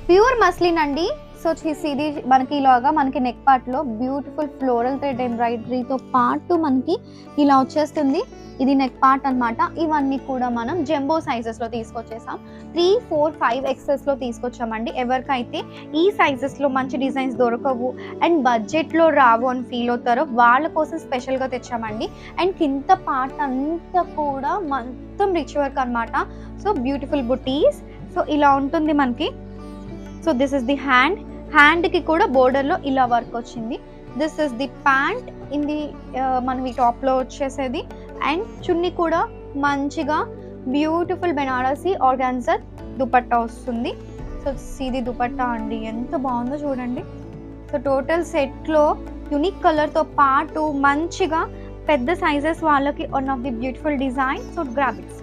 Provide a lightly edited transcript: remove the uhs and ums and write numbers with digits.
Pure muslin అండి. So ఇది మనకి ఇలాగా మనకి నెక్ పార్ట్ లో బ్యూటిఫుల్ ఫ్లోరల్ థ్రెడ్ ఎంబ్రాయిడరీతో పాటు మనకి ఇలా వచ్చేస్తుంది. ఇది నెక్ పార్ట్ అన్నమాట. ఇవన్నీ కూడా మనం జంబో సైజెస్ లో తీసుకొచ్చేసాం. 3, 4, 5 XS లో తీసుకొచ్చామండి. ఎవరికైతే ఈ సైజెస్ లో మంచి డిజైన్స్ దొరకవు అండ్ బడ్జెట్ లో రావు అని ఫీల్ అవుతారో వాళ్ళ కోసం స్పెషల్ గా తెచ్చామండి. అండ్ కింద పార్ట్ అంతా కూడా మొత్తం రిచ్ వర్క్ అన్నమాట. సో బ్యూటిఫుల్ బుటీస్. సో ఇలా ఉంటుంది మనకి. So this is the hand కి కూడా బోర్డర్ లో ఇలా వర్క్ వచ్చింది. This is the pant. ఇది మనం ఈ టాప్ లో వచ్చేసేది. అండ్ చున్నీ కూడా మంచిగా బ్యూటిఫుల్ బెనారసి ఆర్గాన్జా దుపట్టా వస్తుంది. సో ఇది దుపట్టా అండి, ఎంత బాగుందో చూడండి. సో టోటల్ సెట్ లో యూనిక్ కలర్ తో పాటు మంచిగా పెద్ద సైజెస్ వాళ్ళకి one of the beautiful design. So graphics